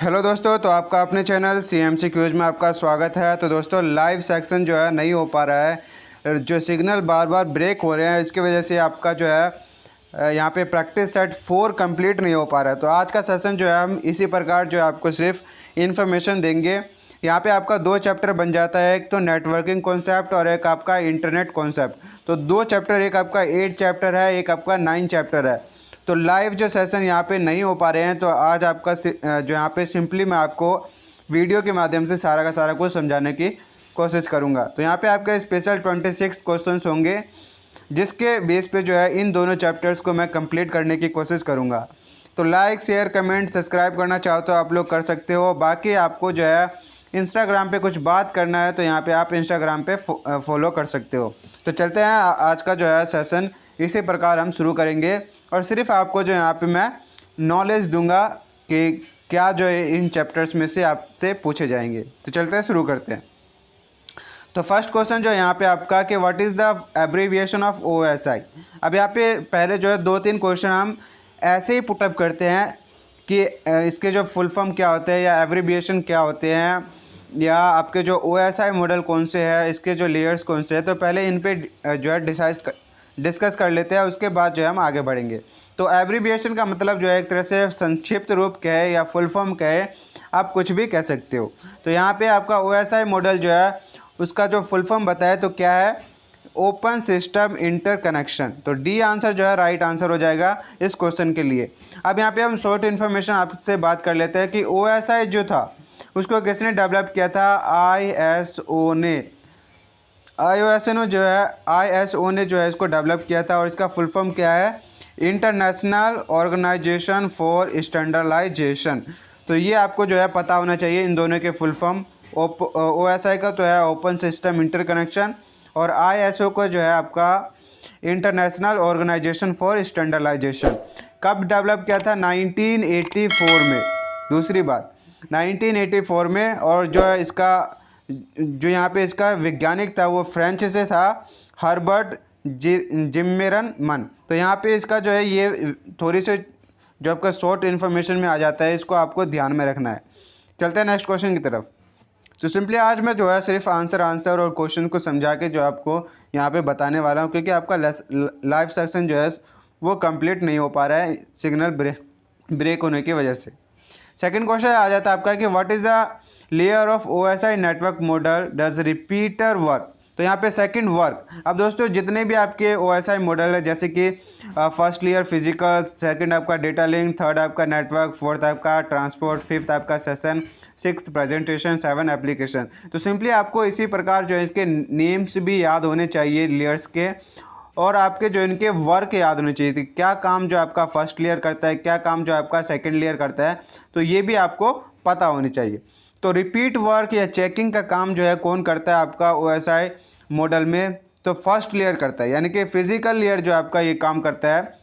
Hello दोस्तों, तो आपका अपने चैनल CMC क्यूज में आपका स्वागत है। तो दोस्तों लाइव सेक्शन जो है नहीं हो पा रहा है, जो सिग्नल बार बार ब्रेक हो रहे हैं, इसकी वजह से आपका जो है यहाँ पे प्रैक्टिस सेट 4 कंप्लीट नहीं हो पा रहा है। तो आज का सेशन जो है हम इसी प्रकार जो है आपको सिर्फ इन्फॉर्मेशन देंगे। यहाँ पे आपका 2 चैप्टर बन जाता है, एक तो नेटवर्किंग कॉन्सेप्ट और एक आपका इंटरनेट कॉन्सेप्ट। तो 2 चैप्टर, एक आपका 8 चैप्टर है, एक आपका 9 चैप्टर है। तो लाइव जो सेशन यहाँ पे नहीं हो पा रहे हैं, तो आज आपका जो यहाँ पे सिंपली मैं आपको वीडियो के माध्यम से सारा का सारा कुछ समझाने की कोशिश करूँगा। तो यहाँ पे आपके स्पेशल 26 क्वेश्चंस होंगे, जिसके बेस पे जो है इन दोनों चैप्टर्स को मैं कंप्लीट करने की कोशिश करूँगा। तो लाइक, शेयर, कमेंट, सब्सक्राइब करना चाहो तो आप लोग कर सकते हो। बाकी आपको जो है इंस्टाग्राम पे कुछ बात करना है तो यहाँ पे आप इंस्टाग्राम पे फॉलो कर सकते हो। तो चलते हैं, आज का जो है सेशन इसी प्रकार हम शुरू करेंगे और सिर्फ आपको जो यहाँ पे मैं नॉलेज दूंगा कि क्या जो है इन चैप्टर्स में से आपसे पूछे जाएंगे। तो चलते हैं, शुरू करते हैं। तो फर्स्ट क्वेश्चन जो है यहाँ पे आपका कि what is the abbreviation of OSI। अब यहाँ पे पहले जो है 2-3 क्वेश्चन हम ऐसे ही पुटअप करते हैं कि इसके जो फुल फॉर्म क्या होते हैं या एब्रीविएशन क्या होते हैं, या आपके जो OSI मॉडल कौन से है, इसके जो लेयर्स कौन से हैं। तो पहले इन पे जो है डिस्कस कर लेते हैं, उसके बाद जो है हम आगे बढ़ेंगे। तो एब्रीविएशन का मतलब जो है एक तरह से संक्षिप्त रूप कहे या फुल फॉर्म कहे, आप कुछ भी कह सकते हो। तो यहाँ पे आपका OSI मॉडल जो है उसका जो फुल फॉर्म बताए तो क्या है, ओपन सिस्टम इंटरकनेक्शन। तो डी आंसर जो है राइट आंसर हो जाएगा इस क्वेश्चन के लिए। अब यहाँ पे हम शॉर्ट इन्फॉर्मेशन आपसे बात कर लेते हैं कि OSI जो था उसको किसने डेवलप किया था, ISO ने। ISO ने जो है इसको डेवलप किया था और इसका फुल फॉर्म क्या है, इंटरनेशनल ऑर्गेनाइजेशन फॉर स्टैंडर्डाइजेशन। तो ये आपको जो है पता होना चाहिए इन दोनों के फुल फॉर्म। OSI का तो है ओपन सिस्टम इंटरकनेक्शन और ISO को जो है आपका इंटरनेशनल ऑर्गेनाइजेशन फॉर स्टैंडर्डाइजेशन। कब डेवलप किया था, 1984 में। दूसरी बात 1984 में, और जो है इसका जो यहाँ पे इसका वैज्ञानिक था वो फ्रेंच से था, हर्बर्ट जिम्मेरन। तो यहाँ पे इसका जो है ये थोड़ी सी जो आपका शॉर्ट इन्फॉर्मेशन में आ जाता है, इसको आपको ध्यान में रखना है। चलते हैं नेक्स्ट क्वेश्चन की तरफ। तो सिंपली आज मैं जो है सिर्फ आंसर और क्वेश्चन को समझा के जो आपको यहाँ पे बताने वाला हूँ, क्योंकि आपका लाइव सेक्शन जो है वो कंप्लीट नहीं हो पा रहा है सिग्नल ब्रेक होने की वजह से। सेकंड क्वेश्चन आ जाता है आपका कि what is the layer of OSI network model does repeater work. तो यहाँ पे सेकंड वर्क। अब दोस्तों जितने भी आपके OSI मॉडल है, जैसे कि फर्स्ट लेयर फिजिकल, सेकंड आपका डेटा लिंक, थर्ड आपका नेटवर्क, फोर्थ आपका ट्रांसपोर्ट, फिफ्थ आपका सेशन, सिक्स्थ प्रेजेंटेशन, 7 एप्लीकेशन। तो सिंपली आपको इसी प्रकार जो है इसके नेम्स भी याद होने चाहिए लेयर्स के, और आपके जो इनके वर्क याद होने चाहिए थी, क्या काम जो आपका फर्स्ट लेयर करता है, क्या काम जो आपका सेकंड लेयर करता है, तो ये भी आपको पता होनी चाहिए। तो रिपीट वर्क या चेकिंग का काम जो है कौन करता है आपका OSI मॉडल में, तो फर्स्ट लेयर करता है, यानी कि फिजिकल लेयर जो आपका ये काम करता है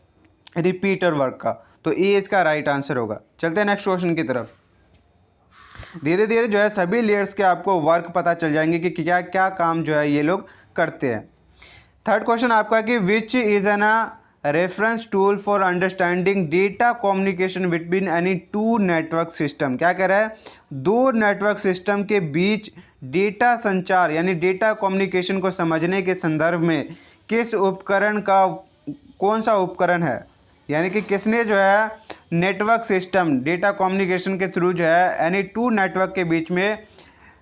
रिपीटर वर्क का। तो ये इसका राइट आंसर होगा। चलते हैं नेक्स्ट क्वेश्चन की तरफ। धीरे धीरे जो है सभी लेयर्स के आपको वर्क पता चल जाएंगे कि क्या क्या काम जो है ये लोग करते हैं। थर्ड क्वेश्चन आपका कि which is N reference tool for understanding data communication between any 2 network system. क्या कह रहा है, 2 नेटवर्क सिस्टम के बीच डेटा संचार यानी डेटा कम्युनिकेशन को समझने के संदर्भ में किस उपकरण का, कौन सा उपकरण है, यानी कि किसने जो है नेटवर्क सिस्टम डेटा कम्युनिकेशन के थ्रू जो है एनी 2 नेटवर्क के बीच में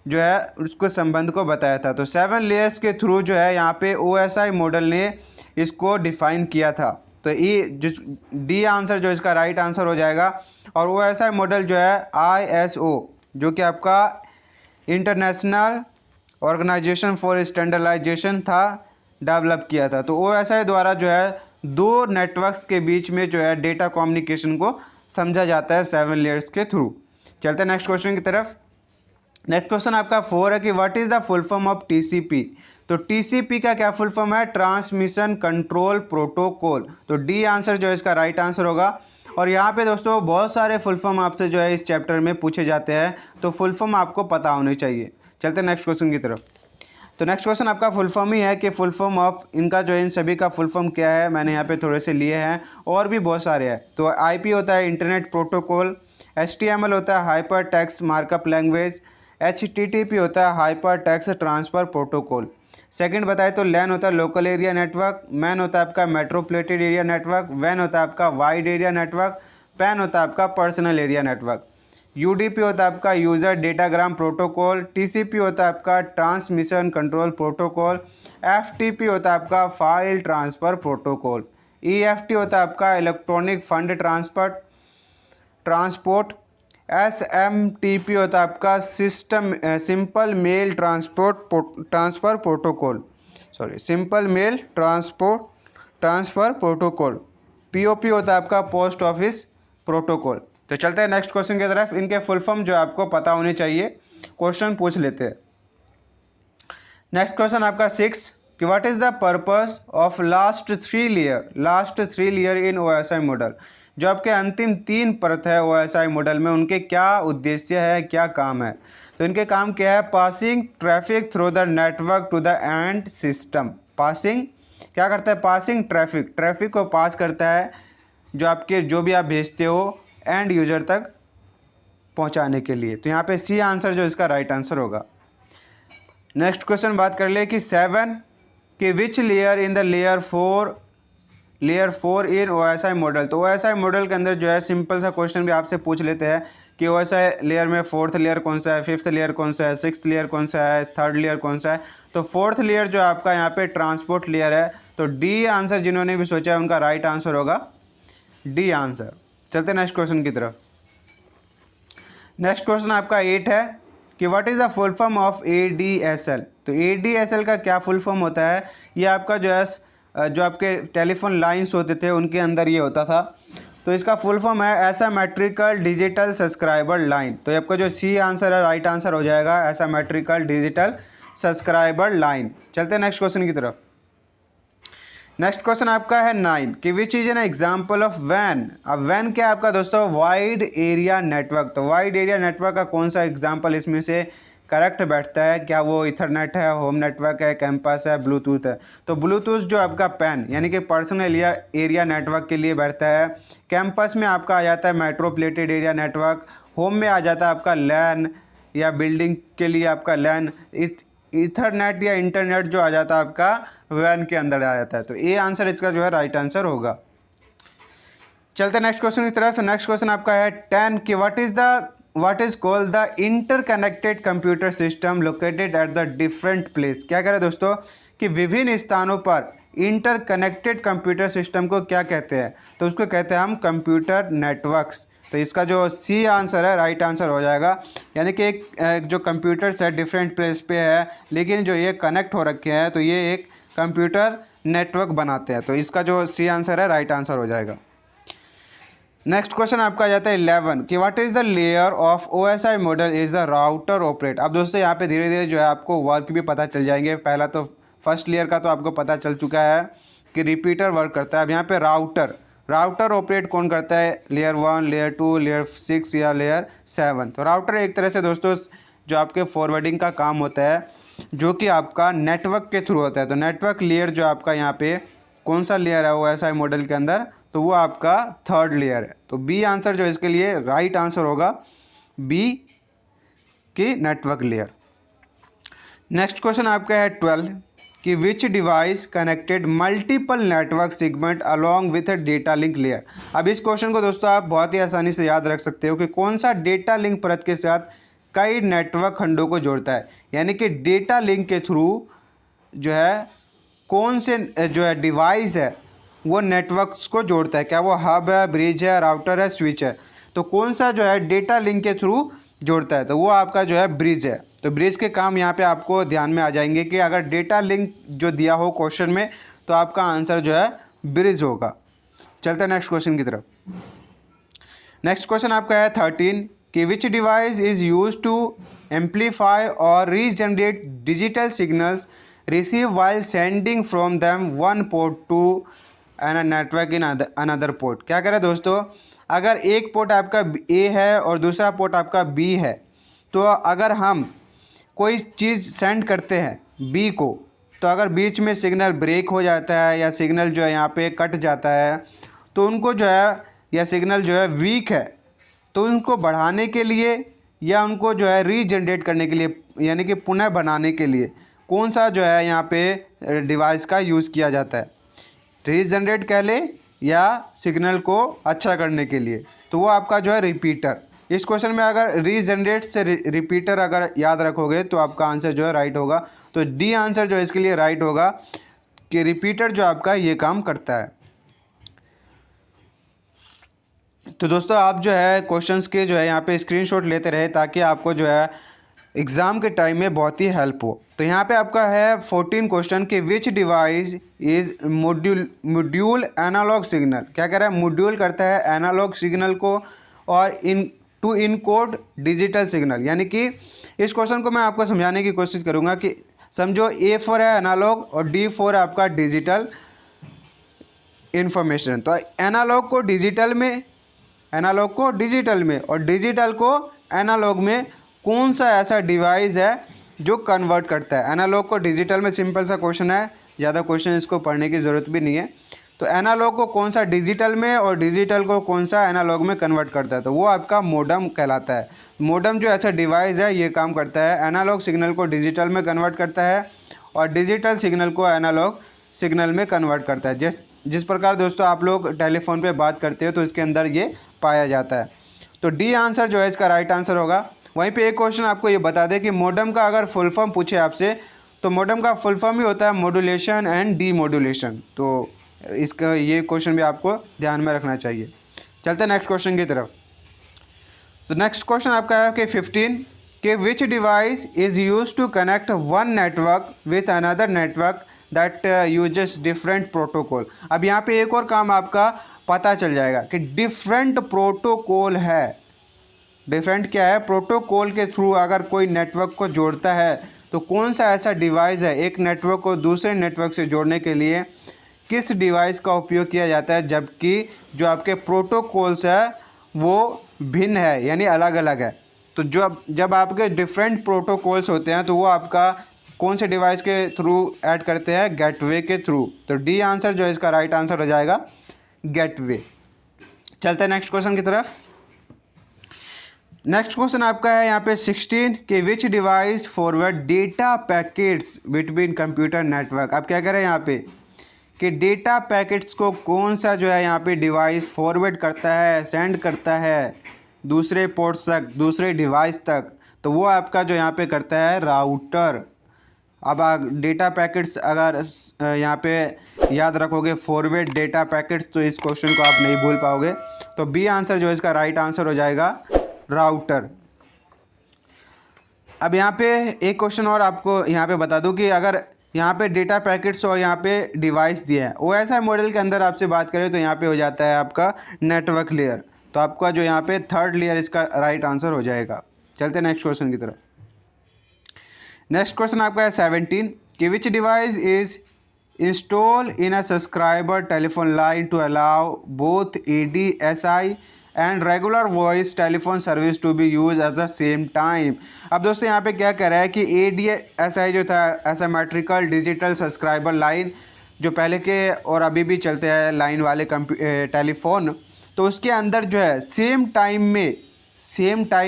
जो है उसको संबंध को बताया था। तो 7 लेयर्स के थ्रू जो है यहाँ पे OSI मॉडल ने इसको डिफाइन किया था। तो ये जो डी आंसर जो इसका राइट आंसर हो जाएगा। और OSI मॉडल जो है ISO जो कि आपका इंटरनेशनल ऑर्गेनाइजेशन फॉर स्टैंडर्डाइजेशन था, डेवलप किया था। तो OSI द्वारा जो है 2 नेटवर्क्स के बीच में जो है डेटा कम्युनिकेशन को समझा जाता है 7 लेयर्स के थ्रू। चलते हैं नेक्स्ट क्वेश्चन की तरफ। नेक्स्ट क्वेश्चन आपका 4 है कि what is the full form of TCP। तो TCP का क्या फुल फॉर्म है, ट्रांसमिशन कंट्रोल प्रोटोकॉल। तो डी आंसर जो है इसका राइट आंसर होगा। और यहाँ पे दोस्तों बहुत सारे फुल फॉर्म आपसे जो है इस चैप्टर में पूछे जाते हैं, तो फुल फॉर्म आपको पता होने चाहिए। चलते हैं नेक्स्ट क्वेश्चन की तरफ। तो नेक्स्ट क्वेश्चन आपका फुल फॉर्म ही है कि फुल फॉर्म ऑफ इनका जो है इन सभी का फुल फॉर्म क्या है। मैंने यहाँ पे थोड़े से लिए हैं और भी बहुत सारे हैं। तो IP होता है इंटरनेट प्रोटोकॉल, HTML होता है hyper text markup language. HTTP होता है hyper text transfer protocol. Second बताए तो LAN होता है लोकल एरिया नेटवर्क। MAN होता है आपका मेट्रोपॉलिटन एरिया नेटवर्क। WAN होता है आपका वाइड एरिया नेटवर्क। PAN होता है आपका पर्सनल एरिया नेटवर्क। UDP होता है आपका यूज़र डेटाग्राम प्रोटोकॉल। TCP होता है आपका ट्रांसमिशन कंट्रोल प्रोटोकॉल। FTP होता है आपका फाइल ट्रांसफ़र प्रोटोकॉल। EFT होता है आपका इलेक्ट्रॉनिक फंड ट्रांसपोर्ट। SMTP होता है आपका simple mail transfer protocol. Simple mail transfer protocol. POP होता है आपका पोस्ट ऑफिस प्रोटोकॉल। तो चलते हैं नेक्स्ट क्वेश्चन की तरफ। इनके फुल फॉर्म जो आपको पता होनी चाहिए, क्वेश्चन पूछ लेते हैं। नेक्स्ट क्वेश्चन आपका 6 कि what is the purpose of last three layer in OSI model. जो आपके अंतिम 3 परत है OSI मॉडल में, उनके क्या उद्देश्य है, क्या काम है। तो इनके काम क्या है, passing traffic through the network to the end system. Passing क्या करता है, पासिंग ट्रैफिक को पास करता है जो भी आप भेजते हो एंड यूजर तक पहुंचाने के लिए। तो यहाँ पे C आंसर जो इसका राइट आंसर होगा। नेक्स्ट क्वेश्चन बात कर ले कि 7 कि which layer in the layer 4 in OSI model. तो OSI मॉडल के अंदर जो है सिंपल सा क्वेश्चन भी आपसे पूछ लेते हैं कि OSI लेयर में 4th लेयर कौन सा है, 5th लेयर कौन सा है, 6th लेयर कौन सा है, 3rd लेयर कौन सा है। तो 4th लेयर जो आपका यहाँ पे ट्रांसपोर्ट लेयर है। तो D आंसर जिन्होंने भी सोचा है उनका राइट आंसर होगा D आंसर। चलते नेक्स्ट क्वेश्चन की तरफ। नेक्स्ट क्वेश्चन आपका 8 है कि what is the full form of ADSL। तो ADSL का क्या फुल फॉर्म होता है, ये आपका जो है जो आपके टेलीफोन लाइंस होते थे उनके अंदर ये होता था। तो इसका फुल फॉर्म है एसामेट्रिकल डिजिटल सब्सक्राइबर लाइन। तो आपका जो C आंसर है राइट आंसर हो जाएगा एसामेट्रिकल डिजिटल सब्सक्राइबर लाइन। चलते हैं नेक्स्ट क्वेश्चन की तरफ। नेक्स्ट क्वेश्चन आपका है 9 कि which is an example of वैन। अब वैन क्या है आपका दोस्तों, वाइड एरिया नेटवर्क। तो वाइड एरिया नेटवर्क का कौन सा एग्जाम्पल इसमें से करेक्ट बैठता है, क्या वो इथरनेट है, होम नेटवर्क है, कैंपस है, ब्लूटूथ है। तो ब्लूटूथ जो आपका पैन यानी कि पर्सनल एरिया नेटवर्क के लिए बैठता है। कैंपस में आपका आ जाता है मेट्रोपॉलिटन एरिया नेटवर्क। होम में आ जाता है आपका लैन या बिल्डिंग के लिए आपका लैन। इथरनेट या इंटरनेट जो आ जाता है आपका वैन के अंदर आ जाता है। तो ये आंसर इसका जो है राइट आंसर होगा। चलते नेक्स्ट क्वेश्चन की तरफ। नेक्स्ट क्वेश्चन आपका है 10 कि what is called the interconnected computer system located at the different place. क्या कह रहे हैं दोस्तों कि विभिन्न स्थानों पर इंटरकनेक्टेड कंप्यूटर सिस्टम को क्या कहते हैं। तो उसको कहते हैं हम कंप्यूटर नेटवर्क्स। तो इसका जो C आंसर है राइट आंसर हो जाएगा। यानी कि एक जो कंप्यूटर्स है डिफरेंट प्लेस पे है, लेकिन जो ये कनेक्ट हो रखे हैं तो ये एक कंप्यूटर नेटवर्क बनाते हैं। तो इसका जो C आंसर है राइट आंसर हो जाएगा। नेक्स्ट क्वेश्चन आपका आ जाता है 11 कि what is the layer of OSI model is the router operate. अब दोस्तों यहाँ पे धीरे धीरे जो है आपको वर्क भी पता चल जाएंगे। पहला तो फर्स्ट लेयर का तो आपको पता चल चुका है कि रिपीटर वर्क करता है। अब यहाँ पे राउटर ऑपरेट कौन करता है, लेयर 1, लेयर 2, लेयर 6 या लेयर 7। तो राउटर एक तरह से दोस्तों जो आपके फॉरवर्डिंग का काम होता है, जो कि आपका नेटवर्क के थ्रू होता है। तो नेटवर्क लेयर जो आपका यहाँ पे कौन सा लेयर है OSI मॉडल के अंदर, तो वो आपका 3rd लेयर है। तो B आंसर जो इसके लिए राइट आंसर होगा B की नेटवर्क लेयर। नेक्स्ट क्वेश्चन आपका है 12 कि which device connected multiple network segment along with data link layer. अब इस क्वेश्चन को दोस्तों आप बहुत ही आसानी से याद रख सकते हो कि कौन सा डेटा लिंक परत के साथ कई नेटवर्क खंडों को जोड़ता है। यानी कि डेटा लिंक के थ्रू जो है कौन से जो है डिवाइस है वो नेटवर्क्स को जोड़ता है। क्या वो हब है, ब्रिज है, राउटर है, स्विच है। तो कौन सा जो है डेटा लिंक के थ्रू जोड़ता है, तो वो आपका जो है ब्रिज है। तो ब्रिज के काम यहाँ पे आपको ध्यान में आ जाएंगे कि अगर डेटा लिंक जो दिया हो क्वेश्चन में तो आपका आंसर जो है ब्रिज होगा। चलते हैं नेक्स्ट क्वेश्चन की तरफ। नेक्स्ट क्वेश्चन आपका है 13 कि which device is use to amplify और regenerate digital signals receive while sending from them one port to an network in another port. क्या करें दोस्तों, अगर एक पोर्ट आपका A है और दूसरा पोर्ट आपका B है, तो अगर हम कोई चीज़ सेंड करते हैं B को, तो अगर बीच में सिग्नल ब्रेक हो जाता है या सिग्नल जो है यहाँ पे कट जाता है, तो उनको जो है या सिग्नल जो है वीक है, तो उनको बढ़ाने के लिए या उनको जो है रीजनरेट करने के लिए यानी कि पुनः बनाने के लिए कौन सा जो है यहाँ पे डिवाइस का यूज़ किया जाता है, रीजनरेट कह ले या सिग्नल को अच्छा करने के लिए, तो वो आपका जो है रिपीटर। इस क्वेश्चन में अगर रीजनरेट से रिपीटर अगर याद रखोगे तो आपका आंसर जो है राइट होगा। तो डी आंसर जो है इसके लिए राइट होगा कि रिपीटर जो आपका ये काम करता है। तो दोस्तों आप जो है क्वेश्चंस के जो है यहाँ पे स्क्रीनशॉट लेते रहे ताकि आपको जो है एग्ज़ाम के टाइम में बहुत ही हेल्प हो। तो यहाँ पे आपका है 14 क्वेश्चन कि which device is module analog signal. क्या कह रहा है, मॉड्यूल करता है एनालॉग सिग्नल को और टू इनकोड डिजिटल सिग्नल। यानी कि इस क्वेश्चन को मैं आपको समझाने की कोशिश करूँगा कि समझो A4 है एनालॉग और D4 है आपका डिजिटल इन्फॉर्मेशन। तो एनालॉग को डिजिटल में और डिजिटल को एनालॉग में कौन सा ऐसा डिवाइस है जो कन्वर्ट करता है एनालॉग को डिजिटल में। सिंपल सा क्वेश्चन है, ज़्यादा क्वेश्चन इसको पढ़ने की ज़रूरत भी नहीं है। तो एनालॉग को कौन सा डिजिटल में और डिजिटल को कौन सा एनालॉग में कन्वर्ट करता है, तो वो आपका मोडम कहलाता है। मोडम जो ऐसा डिवाइस है ये काम करता है, एनालॉग सिग्नल को डिजिटल में कन्वर्ट करता है और डिजिटल सिग्नल को एनालॉग सिग्नल में कन्वर्ट करता है। जिस प्रकार दोस्तों आप लोग टेलीफोन पे बात करते हो तो इसके अंदर ये पाया जाता है। तो डी आंसर जो है इसका राइट आंसर होगा। वहीं पे एक क्वेश्चन आपको ये बता दें कि मोडम का अगर फुल फॉर्म पूछे आपसे तो मोडम का फुल फॉर्म ही होता है मॉड्यूलेशन एंड डी मॉड्यूलेशन। तो इसका ये क्वेश्चन भी आपको ध्यान में रखना चाहिए। चलते हैं नेक्स्ट क्वेश्चन की तरफ। तो नेक्स्ट क्वेश्चन आपका है कि 15 कि which device is use to connect one network with another network that uses different protocol. अब यहाँ पे एक और काम आपका पता चल जाएगा कि डिफरेंट प्रोटोकॉल है। डिफरेंट क्या है, प्रोटोकॉल के थ्रू अगर कोई नेटवर्क को जोड़ता है तो कौन सा ऐसा डिवाइस है एक नेटवर्क को दूसरे नेटवर्क से जोड़ने के लिए किस डिवाइस का उपयोग किया जाता है, जबकि जो आपके प्रोटोकॉल्स है वो भिन्न है यानी अलग अलग है। तो जब आपके डिफरेंट प्रोटोकॉल्स होते हैं तो वो आपका कौन से डिवाइस के थ्रू ऐड करते हैं, गेटवे के थ्रू। तो डी आंसर जो है इसका राइट आंसर हो जाएगा गेटवे। चलते हैं नेक्स्ट क्वेश्चन की तरफ। नेक्स्ट क्वेश्चन आपका है यहाँ पे 16 कि which device forward data packets between computer network. अब क्या कह रहे हैं यहाँ पे कि डेटा पैकेट्स को कौन सा जो है यहाँ पे डिवाइस फॉरवर्ड करता है, सेंड करता है दूसरे पोर्ट्स तक, दूसरे डिवाइस तक, तो वो आपका जो यहाँ पे करता है राउटर। अब डेटा पैकेट्स अगर यहाँ पे याद रखोगे फॉरवर्ड डेटा पैकेट्स तो इस क्वेश्चन को आप नहीं भूल पाओगे। तो बी आंसर जो है इसका राइट आंसर हो जाएगा राउटर। अब यहाँ पे एक क्वेश्चन और आपको यहाँ पे बता दूँ कि अगर यहाँ पे डेटा पैकेट्स और यहाँ पे डिवाइस दिया है OSI मॉडल के अंदर आपसे बात करें तो यहाँ पे हो जाता है आपका नेटवर्क लेयर। तो आपका जो यहाँ पे थर्ड लेयर इसका राइट आंसर हो जाएगा। चलते नेक्स्ट क्वेश्चन की तरफ। नेक्स्ट क्वेश्चन आपका है 17 कि which device is install in a subscriber telephone line to allow both ADSI and regular voice telephone service to be use at the same time. अब दोस्तों यहाँ पे क्या कह रहा है कि ADSI जो था एसिमेट्रिकल डिजिटल सब्सक्राइबर लाइन जो पहले के और अभी भी चलते हैं लाइन वाले टेलीफोन, तो उसके अंदर जो है सेम टाइम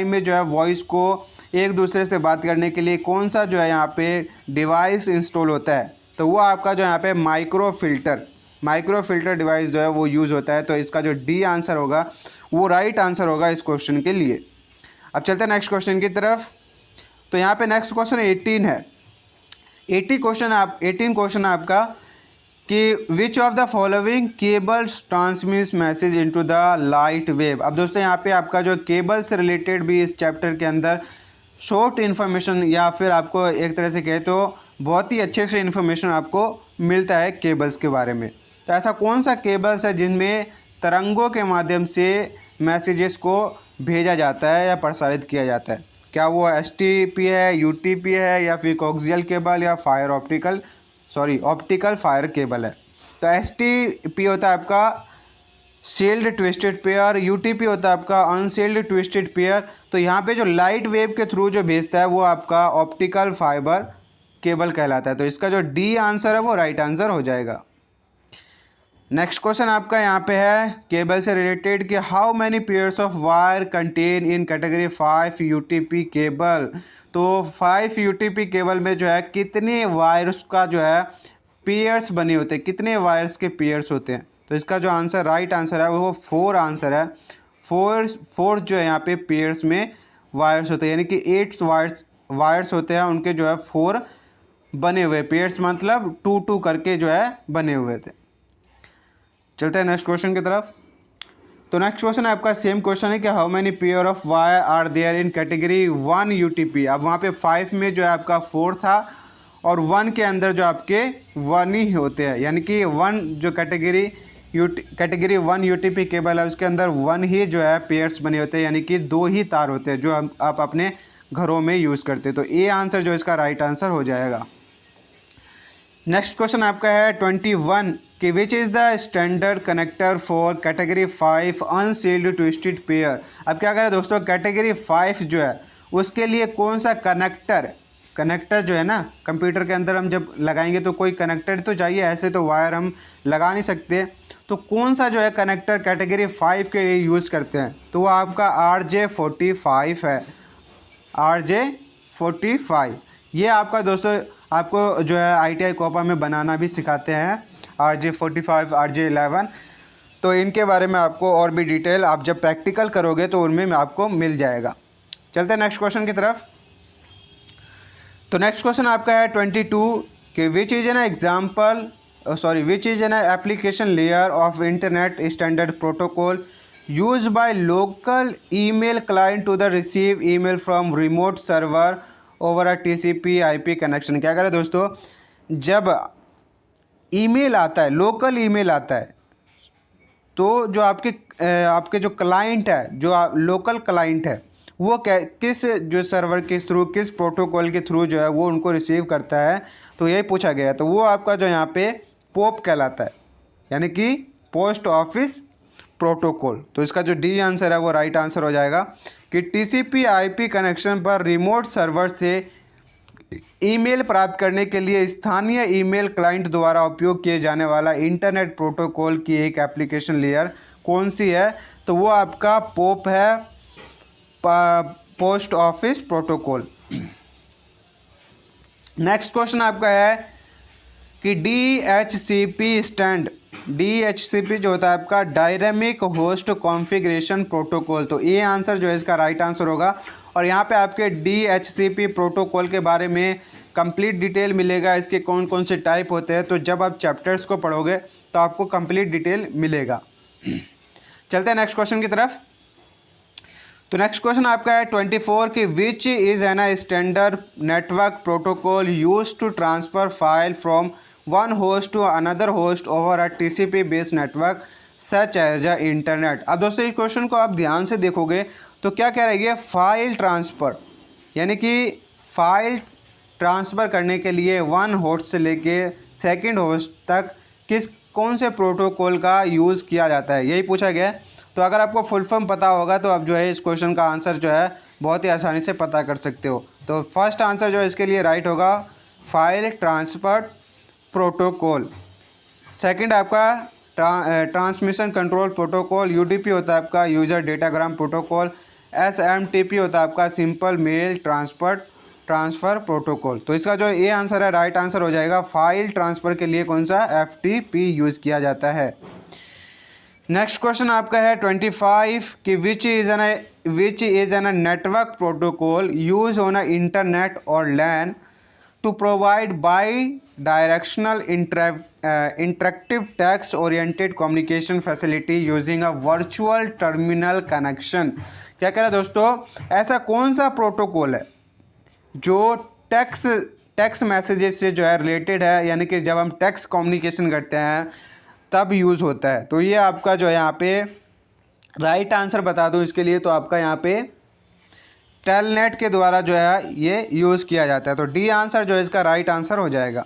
में जो है वॉइस को एक दूसरे से बात करने के लिए कौन सा जो है यहाँ पे डिवाइस इंस्टॉल होता है, तो वो आपका जो यहाँ पे माइक्रो फिल्टर डिवाइस जो है वो यूज़ होता है। तो इसका जो डी आंसर होगा वो राइट आंसर होगा इस क्वेश्चन के लिए। अब चलते हैं नेक्स्ट क्वेश्चन की तरफ। तो यहाँ पे नेक्स्ट क्वेश्चन 18 है। 18 क्वेश्चन आपका कि which of the following cables transmits message into the light wave. अब दोस्तों यहाँ पे आपका जो केबल से रिलेटेड भी इस चैप्टर के अंदर शॉर्ट इन्फॉर्मेशन या फिर आपको एक तरह से कहे तो बहुत ही अच्छे से इन्फॉर्मेशन आपको मिलता है केबल्स के बारे में। तो ऐसा कौन सा केबल्स है जिनमें तरंगों के माध्यम से मैसेजेस को भेजा जाता है या प्रसारित किया जाता है? क्या वो STP है, UTP है या फिर कोक्सियल केबल या ऑप्टिकल फायर केबल है? तो STP होता है आपका सील्ड ट्विस्टेड पेयर, UTP होता है आपका अनसील्ड ट्विस्टेड पेयर। तो यहाँ पे जो लाइट वेव के थ्रू जो भेजता है वो आपका ऑप्टिकल फाइबर केबल कहलाता है। तो इसका जो डी आंसर है वो राइट आंसर हो जाएगा। नेक्स्ट क्वेश्चन आपका यहाँ पे है केबल से रिलेटेड कि how many pairs of wire contain in category 5 UTP cable. तो 5 यूटीपी केबल में जो है कितने वायर्स का जो है पेयर्स बने होते हैं, कितने वायर्स के पेयर्स होते हैं। तो इसका जो आंसर राइट आंसर है वो 4 आंसर है। 4 जो है यहाँ पे पेयर्स में वायर्स होते हैं, यानी कि 8 वायर्स होते हैं, उनके जो है 4 बने हुए पेयर्स, मतलब 2 करके जो है बने हुए थे। चलते हैं नेक्स्ट क्वेश्चन की तरफ। तो नेक्स्ट क्वेश्चन आपका सेम क्वेश्चन है कि how many pair of wire are there in category 1 UTP. अब वहाँ पे 5 में जो है आपका 4 था और 1 के अंदर जो आपके 1 ही होते हैं, यानी कि 1 जो कैटेगरी 1 यूटीपी केबल है उसके अंदर 1 ही जो है पेयर्स बने होते हैं, यानी कि 2 ही तार होते हैं जो आप अपने घरों में यूज़ करते हैं। तो ए आंसर जो इसका राइट आंसर हो जाएगा। नेक्स्ट क्वेश्चन आपका है 21 कि which is the standard connector for category 5 unsealed twisted pair. अब क्या करें दोस्तों, कैटेगरी 5 जो है उसके लिए कौन सा कनेक्टर जो है ना, कंप्यूटर के अंदर हम जब लगाएंगे तो कोई कनेक्टर तो चाहिए, ऐसे तो वायर हम लगा नहीं सकते। तो कौन सा जो है कनेक्टर कैटेगरी 5 के लिए यूज़ करते हैं, तो वो आपका RJ45 है। RJ45 ये आपका दोस्तों आपको जो है ITI कोपा में बनाना भी सिखाते हैं, RJ45 RJ11। तो इनके बारे में आपको और भी डिटेल आप जब प्रैक्टिकल करोगे तो उनमें आपको मिल जाएगा। चलते हैं नेक्स्ट क्वेश्चन की तरफ। तो नेक्स्ट क्वेश्चन आपका है 22 कि which is an application layer of internet standard protocol use by local email client to the receive email from remote server over a TCP/IP connection. क्या करें दोस्तों, जब ईमेल आता है, लोकल ईमेल आता है, तो जो आपके जो क्लाइंट है, जो लोकल क्लाइंट है, वो किस जो सर्वर के थ्रू, किस प्रोटोकॉल के थ्रू जो है वो उनको रिसीव करता है। तो यही पूछा गया। तो वो आपका जो यहाँ पे पोप कहलाता है, यानी कि पोस्ट ऑफिस प्रोटोकॉल। तो इसका जो डी आंसर है वो राइट आंसर हो जाएगा कि TCP/IP कनेक्शन पर रिमोट सर्वर से ईमेल प्राप्त करने के लिए स्थानीय ईमेल क्लाइंट द्वारा उपयोग किए जाने वाला इंटरनेट प्रोटोकॉल की एक एप्लीकेशन लेयर कौन सी है, तो वो आपका पोप है, post office protocol. Next question आपका है कि DHCP जो होता है आपका डायनेमिक होस्ट कॉन्फ़िगरेशन प्रोटोकॉल। तो ये आंसर जो है इसका राइट आंसर होगा। और यहाँ पे आपके DHCP प्रोटोकॉल के बारे में कंप्लीट डिटेल मिलेगा, इसके कौन कौन से टाइप होते हैं। तो जब आप चैप्टर्स को पढ़ोगे तो आपको कंप्लीट डिटेल मिलेगा। चलते हैं नेक्स्ट क्वेश्चन की तरफ। तो नेक्स्ट क्वेश्चन आपका है 24 कि which is an standard network protocol use to transfer file from one host to another host over a TCP based network such as a internet. अब दोस्तों इस क्वेश्चन को आप ध्यान से देखोगे तो क्या कह रही है, फाइल ट्रांसफ़र, यानी कि फ़ाइल ट्रांसफ़र करने के लिए वन होस्ट से लेके सेकंड होस्ट तक कौन से प्रोटोकॉल का यूज़ किया जाता है, यही पूछा गया है। तो अगर आपको फुल फॉर्म पता होगा तो आप जो है इस क्वेश्चन का आंसर जो है बहुत ही आसानी से पता कर सकते हो। तो फर्स्ट आंसर जो है इसके लिए राइट होगा फाइल ट्रांसफ़र प्रोटोकॉल। सेकंड आपका ट्रांसमिशन कंट्रोल प्रोटोकॉल, UDP होता है आपका यूज़र डेटाग्राम प्रोटोकॉल, SMTP होता है आपका सिंपल मेल ट्रांसफ़र प्रोटोकॉल। तो इसका जो ये आंसर है राइट आंसर हो जाएगा, फाइल ट्रांसफ़र के लिए कौन सा FTP यूज़ किया जाता है। नेक्स्ट क्वेश्चन आपका है 25 कि which is an network protocol use on a internet or LAN to provide bidirectional interactive text oriented communication facility using a virtual terminal connection. क्या कह रहा है दोस्तों, ऐसा कौन सा प्रोटोकॉल है जो टेक्स्ट मैसेजेस से जो है रिलेटेड है, यानी कि जब हम टेक्स्ट कम्युनिकेशन करते हैं तब यूज़ होता है। तो ये आपका जो है यहाँ पे राइट आंसर बता दूँ इसके लिए, तो आपका यहाँ पे टेलनेट के द्वारा जो है ये यूज़ किया जाता है। तो डी आंसर जो है इसका राइट आंसर हो जाएगा।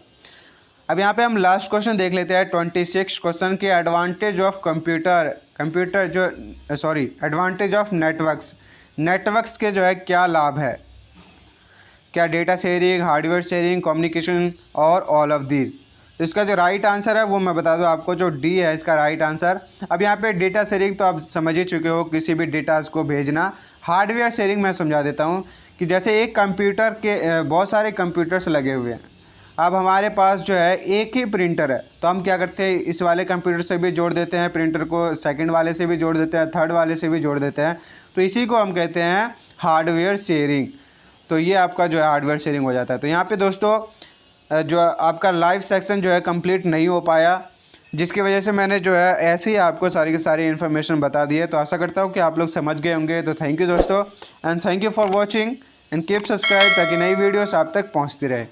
अब यहाँ पे हम लास्ट क्वेश्चन देख लेते हैं 26 क्वेश्चन के advantage of advantage of networks के जो है क्या लाभ है, क्या data sharing, hardware sharing, communication और ऑल ऑफ दीज। तो इसका जो राइट आंसर है वो मैं बता दूं आपको, जो डी है इसका राइट आंसर। अब यहाँ पे डेटा शेयरिंग तो आप समझ ही चुके हो, किसी भी डेटा को भेजना। हार्डवेयर शेयरिंग मैं समझा देता हूँ कि जैसे एक कंप्यूटर के बहुत सारे कंप्यूटर्स लगे हुए हैं। अब हमारे पास जो है एक ही प्रिंटर है, तो हम क्या करते हैं, इस वाले कंप्यूटर से भी जोड़ देते हैं प्रिंटर को, सेकंड वाले से भी जोड़ देते हैं, थर्ड वाले से भी जोड़ देते हैं। तो इसी को हम कहते हैं हार्डवेयर शेयरिंग। तो ये आपका जो है हार्डवेयर शेयरिंग हो जाता है। तो यहाँ पे दोस्तों जो आपका लाइव सेक्शन जो है कंप्लीट नहीं हो पाया, जिसकी वजह से मैंने जो है ऐसे ही आपको सारी की सारी इन्फॉर्मेशन बता दी है। तो आशा करता हूँ कि आप लोग समझ गए होंगे। तो थैंक यू दोस्तों, and thank you for watching and keep subscribe, ताकि नई वीडियोस आप तक पहुँचती रहे।